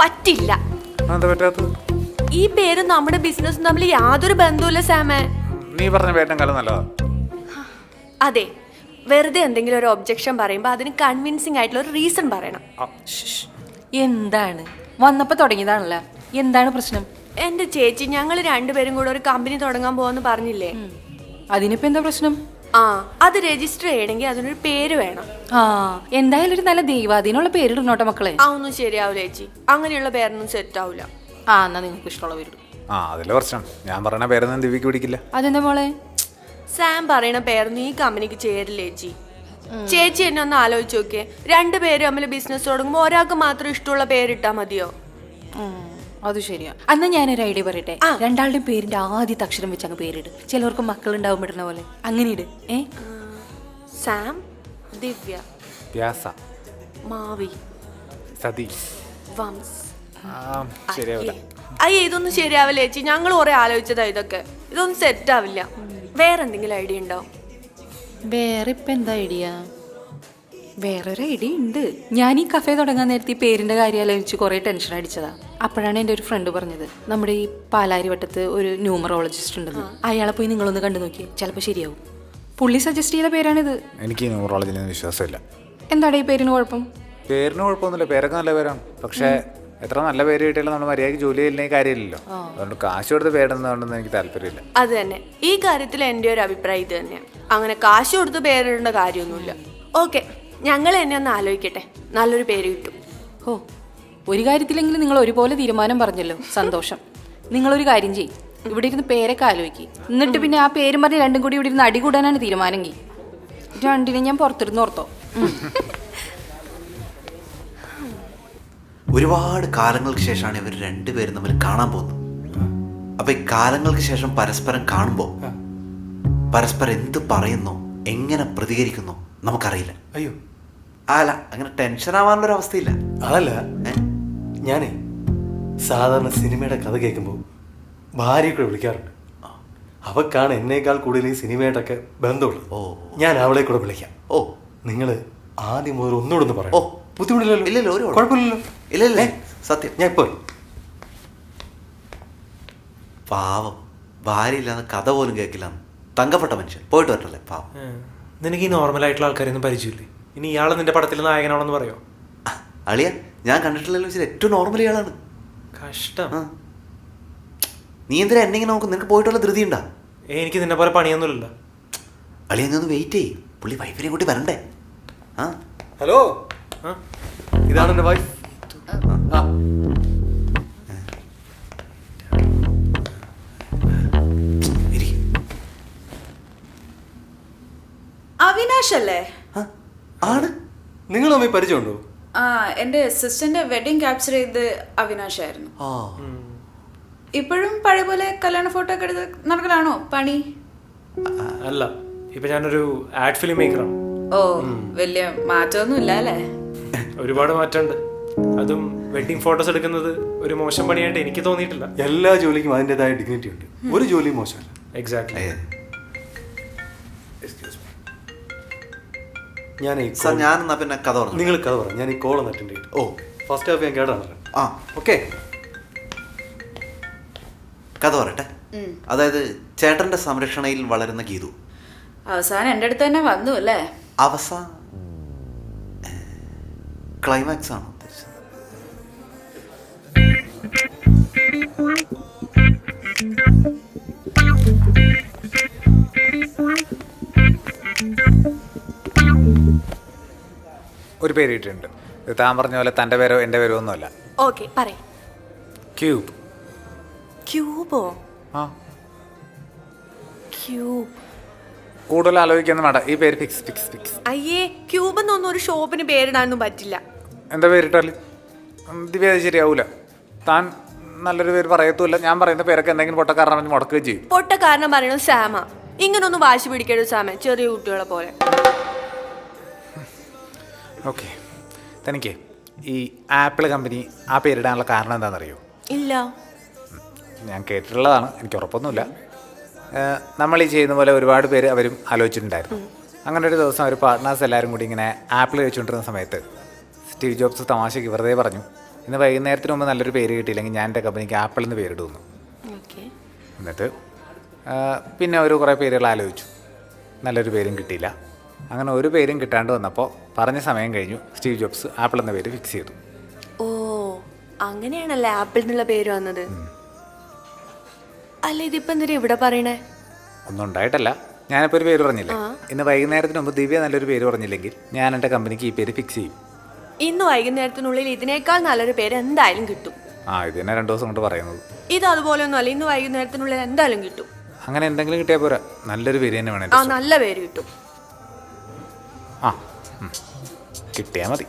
പറ്റില്ല. എന്താ പറ്റാത്തത്? ഈ പേരും നമ്മുടെ ബിസിനസ്സും തമ്മിൽ യാതൊരു ബന്ധവുമില്ല സാമേ. നീ പറഞ്ഞ പേരിനെക്കാളും നല്ലതാ. അതെ, വെറുതെ എന്തെങ്കിലും ഒരു ഒബ്ജക്ഷൻ പറയുമ്പോൾ അതിന് കൺവിൻസിംഗ് ആയിട്ടുള്ള ഒരു റീസൺ പറയണം. എന്താണ് വന്നപ്പോ തുടങ്ങിയതാണല്ലോ, എന്താണ് പ്രശ്നം? എന്റെ ചേച്ചി, ഞങ്ങൾ രണ്ടുപേരും കൂടെ ഒരു കമ്പനി തുടങ്ങാൻ പോവാന്ന് പറഞ്ഞില്ലേ? അതിനിപ്പോ എന്താ പ്രശ്നം? അത് രജിസ്റ്റർ ചെയ്യണമെങ്കിൽ അതിനൊരു പേര് വേണം. എന്തായാലും ഒരു നല്ല ദൈവാധീനമുള്ള പേരിടണോട്ടെ മക്കളെ. ഒന്നും ശരിയാവില്ല ചേച്ചി, അങ്ങനെയുള്ള പേരൊന്നും സെറ്റ് ആവില്ല. എന്നാ നിങ്ങൾക്ക് ഇഷ്ടമുള്ള പേരിടും. അതിലെ പ്രശ്നം ഞാൻ പറഞ്ഞ പേരൊന്നും ദിവ്യക്ക് പിടിക്കില്ല. അതെന്താ മോളെ? സാം പറയണ പേരൊന്നും ഈ കമ്പനിക്ക് ചേരില്ല ചേച്ചി. ചേച്ചി എന്നെ ഒന്ന് ആലോചിച്ച് നോക്കിയേ, രണ്ടുപേരും തമ്മിൽ ബിസിനസ് തുടങ്ങുമ്പോൾ ഒരാൾക്ക് മാത്രം ഇഷ്ടമുള്ള പേരിട്ടാ മതിയോ? അത് ശരിയാ. അന്ന് ഞാനൊരു ഐഡിയ പറയട്ടെ. രണ്ടാളുടെയും പേരിന്റെ ആദ്യത്തെ അക്ഷരം വെച്ച് അങ്ങ് പേരിട്. ചിലവർക്ക് മക്കളുണ്ടാവും ഇടുന്ന പോലെ. അങ്ങനെ ഇട്. സാം, ദിവ്യ, വ്യാസ, മാവി, സതീഷ്, വംസ്. ശരിയാവില്ല. അയ്യേ, ഇതൊന്നും ശരിയാവില്ല ചേച്ചി. ഞങ്ങൾ കുറെ ആലോചിച്ചതാ ഇതൊക്കെ. ഇതൊന്നും സെറ്റ് ആവില്ല. വേറെ എന്തെങ്കിലും ഐഡിയ ഉണ്ടോ? വേറെ ഇപ്പൊ എന്താ ഐഡിയ? വേറൊരു ഐഡിയ ഉണ്ട്. ഞാൻ ഈ കഫേ തുടങ്ങാൻ നേരത്തെ ഈ പേരിന്റെ കാര്യം ആലോചിച്ച് കുറെ ടെൻഷൻ അടിച്ചതാ. അപ്പോഴാണ് എൻ്റെ ഒരു ഫ്രണ്ട് പറഞ്ഞത്, നമ്മുടെ ഈ പാലാരിവട്ടത്ത് ഒരു ന്യൂമറോളജിസ്റ്റ് ഉണ്ടെന്ന്. അയാളെ പോയി നിങ്ങളൊന്ന് കണ്ടു നോക്കിയേ, ചിലപ്പോൾ ശരിയാവും. പുള്ളി സജസ്റ്റ് ചെയ്ത പേരാണിത്. എനിക്ക് ന്യൂമറോളജിയിൽ വിശ്വാസമില്ല. എന്താണ് ഈ പേരിന് കുഴപ്പം? പേരിന് കുഴപ്പമൊന്നുമില്ല, പേരൊക്കെ നല്ല പേരാണ്. പക്ഷേ എത്ര നല്ല പേര് കിട്ടിയാലും നമ്മൾ മര്യാദയ്ക്ക് ജോലി ചെയ്യില്ലെങ്കിൽ കാര്യമില്ലല്ലോ. അതുകൊണ്ട് കാശ് കൊടുത്ത് പേരിടുന്നതുകൊണ്ടൊന്നും എനിക്ക് താല്പര്യമില്ല. അത് തന്നെ, ഈ കാര്യത്തിൽ എൻ്റെ ഒരു അഭിപ്രായം ഇത് തന്നെയാണ്. അങ്ങനെ കാശ് കൊടുത്ത് പേരിടേണ്ട കാര്യമൊന്നുമില്ല. ഓക്കെ, ഞങ്ങൾ എന്നെ ഒന്ന് ആലോചിക്കട്ടെ, നല്ലൊരു പേര് കിട്ടും. ഒരു കാര്യത്തിലെങ്കിലും നിങ്ങൾ ഒരുപോലെ തീരുമാനം പറഞ്ഞല്ലോ, സന്തോഷം. നിങ്ങളൊരു കാര്യം ചെയ്യും, ഇവിടെ ഇരുന്ന് പേരൊക്കെ ആലോചിക്കും. എന്നിട്ട് പിന്നെ ആ പേരും പറഞ്ഞ് രണ്ടും കൂടി ഇവിടെ ഇരുന്ന് അടി കൂടാനാണ് തീരുമാനമെങ്കിൽ രണ്ടിനെ ഞാൻ പുറത്തിരുന്ന് ഓർത്തോ. ഒരുപാട് കാലങ്ങൾക്ക് ശേഷമാണ് ഇവർ രണ്ടുപേരും തമ്മിൽ കാണാൻ പോകുന്നത്. അപ്പൊ ഈ കാലങ്ങൾക്ക് ശേഷം പരസ്പരം കാണുമ്പോൾ പരസ്പരം എന്ത് പറയുന്നോ എങ്ങനെ പ്രതികരിക്കുന്നോ നമുക്കറിയില്ല. അയ്യോ അല്ല, അങ്ങനെ ടെൻഷൻ ആവാനുള്ള ഒരു അവസ്ഥയില്ല. അതല്ല, ഞാനേ സാധാരണ സിനിമയുടെ കഥ കേൾക്കുമ്പോൾ ഭാര്യയൊക്കെ വിളിക്കാറുണ്ട്. അവക്കാണ് എന്നേക്കാൾ കൂടുതൽ ഈ സിനിമയായിട്ടൊക്കെ ബന്ധമുള്ളത്. ഞാൻ അവളെ കൂടെ വിളിക്കാം. നിങ്ങൾ ആദ്യം മുതൽ ഒന്നുകൂടെ ഒന്ന് പറയാം. ബുദ്ധിമുട്ടില്ലല്ലോ? ഇല്ലല്ലോ, ഒരു കുഴപ്പമില്ലല്ലോ? ഇല്ലല്ലേ? സത്യം. ഞാൻ ഇപ്പോൾ പാവം, ഭാര്യ ഇല്ലാന്ന് കഥ പോലും കേൾക്കില്ല. തങ്കപ്പെട്ട മനുഷ്യൻ, പോയിട്ട് വരട്ടല്ലേ പാവം. നിനക്ക് ഈ നോർമലായിട്ടുള്ള ആൾക്കാരൊന്നും പരിചയമില്ലേ? ഇനി ഇയാൾ നിന്റെ പടത്തിൽ നായകനാണെന്ന് പറയോ? അളിയ, ഞാൻ കണ്ടിട്ടുള്ളതിൽ വെച്ചാൽ ഏറ്റവും നോർമൽ ഇയാളാണ്. കഷ്ടം. നീ എന്തിനാ എന്നെ ഇങ്ങനെ നോക്കും? നിനക്ക് പോയിട്ടുള്ള ധൃതി ഉണ്ടാ? എനിക്ക് നിന്നെ പോലെ പണിയൊന്നുമില്ല. അളിയ, നീ ഒന്ന് വെയിറ്റ് ചെയ്യും, പുള്ളി വൈഫിനെ കൂട്ടി വരണ്ടേ? ഹലോ, ഇതാണ് എൻ്റെ വൈഫ്. അവിനാഷ് അല്ലേ? ആണ്. നിങ്ങൾ തമ്മിൽ പരിചയമുണ്ടോ? എന്റെ സിസ്റ്ററിന്റെ വെഡിങ് ക്യാപ്ചർ ചെയ്ത് അവിനാഷ് ആയിരുന്നു. ഇപ്പോഴും പഴയ പോലെ കല്യാണ ഫോട്ടോ ഒക്കെ എടുത്ത് നടക്കലാണോ പണി? അല്ല, ഇപ്പൊ ഞാനൊരു ആഡ് ഫിലിം മേക്കറാണ്. വലിയ മാറ്റമൊന്നും ഇല്ല അല്ലേ? ഒരുപാട് മാറ്റമുണ്ട്. അതും വെഡിങ് ഫോട്ടോസ് എടുക്കുന്നത് ഒരു മോശം പണിയായിട്ട് എനിക്ക് തോന്നിയിട്ടില്ല. എല്ലാ ജോലിക്കും അതിൻ്റെതായ ഡിഗ്നിറ്റി ഉണ്ട്. ഒരു ജോലിയും മോശമല്ല. എക്സാക്ട്ലി. ഞാനെന്നാ പിന്നെ കഥ പറഞ്ഞു. നിങ്ങൾ കഥ പറഞ്ഞു, ഞാൻ ഈ കോൾ ഒന്ന് അറ്റൻഡ് ചെയ്തു. ഫസ്റ്റ് ഹാഫ് ഞാൻ കേട്ടാണല്ലോ. ഓക്കെ, കഥ പറയട്ടെ. അതായത് ചേട്ടന്റെ സംരക്ഷണയിൽ വളരുന്ന ഗീതു അവസാനം എൻ്റെ അടുത്ത് തന്നെ വന്നു അല്ലേ? ക്ലൈമാക്സ് ആണോ ഉദ്ദേശിച്ചത്? ഒരു പേര് കിട്ടിയിട്ടുണ്ട്. ഇത് താൻ പറഞ്ഞ പോലെ തൻ്റെ പേരോ എൻ്റെ പേരോ ഒന്നുമല്ല. ഓക്കെ, പറയും. ക്യൂബ്. ക്യൂബോ? ക്യൂബ്. കൂടുതൽ ആലോചിക്കൊന്നും വേണ്ട, ഈ പേര് ഫിക്സ് ഫിക്സ് ഫിക്സ്. അയ്യേ, ക്യൂബ് എന്നൊന്നും ഒരു ഷോപ്പിന് പേരിടാനൊന്നും പറ്റില്ല. എന്താ പേരിട്ടാൽ ദിവ്യ ശരിയാവൂല. താൻ നല്ലൊരു പേര് പറയത്തുമില്ല. ഞാൻ പറയുന്ന പേരൊക്കെ എന്തെങ്കിലും പൊട്ടക്കാരണം പറഞ്ഞ് മുടക്കുകയും ചെയ്യും. പൊട്ട കാരണം പറയണത് സാമ. ഇങ്ങനൊന്നും വാശി പിടിക്കരുത് സാമ, ചെറിയ കുട്ടികളെ പോലെ. ഓക്കെ, തനിക്ക് ഈ ആപ്പിൾ കമ്പനി ആ പേരിടാനുള്ള കാരണം എന്താണെന്നറിയോ? ഇല്ല. ഞാൻ കേട്ടിട്ടുള്ളതാണ്, എനിക്ക് ഉറപ്പൊന്നുമില്ല. നമ്മൾ ഈ ചെയ്യുന്ന പോലെ ഒരുപാട് പേര് അവരും ആലോചിച്ചിട്ടുണ്ടായിരുന്നു. അങ്ങനെ ഒരു ദിവസം അവർ പാർട്ട്നേഴ്സ് എല്ലാവരും കൂടി ഇങ്ങനെ ആപ്പിൾ കഴിച്ചുകൊണ്ടിരുന്ന സമയത്ത് സ്റ്റീവ് ജോബ്സ് തമാശയ്ക്ക് വെറുതെ പറഞ്ഞു, ഇന്ന് വൈകുന്നേരത്തിന് മുമ്പ് നല്ലൊരു പേര് കിട്ടിയില്ലെങ്കിൽ ഞാൻ എൻ്റെ കമ്പനിക്ക് ആപ്പിൾ എന്ന് പേരിടുന്നു. ഓക്കെ. എന്നിട്ട് പിന്നെ ഒരു കുറേ പേരുകൾ ആലോചിച്ചു. നല്ലൊരു പേരും കിട്ടിയില്ല. അങ്ങനെ ഒരു പേരും കിട്ടാണ്ട് വന്നപ്പോൾ പറഞ്ഞ സമയം കഴിഞ്ഞു. സ്റ്റീവ് ജോബ്സ് ആപ്പിൾ എന്ന പേര് ഫിക്സ് ചെയ്തു. ഓ, അങ്ങനെയാണല്ലേ ആപ്പിൾ എന്നുള്ള പേര് വന്നത്. അല്ല, ഇതിപ്പോ എന്തിനാ ഇവിടെ പറയണേ? ഒന്നും ഉണ്ടായിട്ടല്ല. ഞാനിപ്പോൾ ഒരു പേര് പറഞ്ഞില്ലേ, ഇന്ന് വൈകുന്നേരത്തിന് മുമ്പ് ദിവ്യ നല്ലൊരു പേര് പറഞ്ഞില്ലെങ്കിൽ ഞാൻ എൻ്റെ കമ്പനിക്ക് ഈ പേര് ഫിക്സ് ചെയ്യും. ഇന്ന് വൈകുന്നേരത്തിനുള്ളിൽ ഇതിനേക്കാൾ നല്ലൊരു പേര് എന്തായാലും കിട്ടും. ഇത് തന്നെ 2 ദിവസം കൊണ്ട് പറയുന്നത്. ഇത് അതുപോലെയൊന്നും അല്ല, ഇന്ന് വൈകുന്നേരത്തിനുള്ളിൽ എന്തായാലും കിട്ടും. അങ്ങനെ എന്തെങ്കിലും കിട്ടിയാൽ പോരാ, നല്ലൊരു പേര് തന്നെ വേണം. ആ, നല്ല പേര് കിട്ടും. കിട്ടിയാൽ മതി.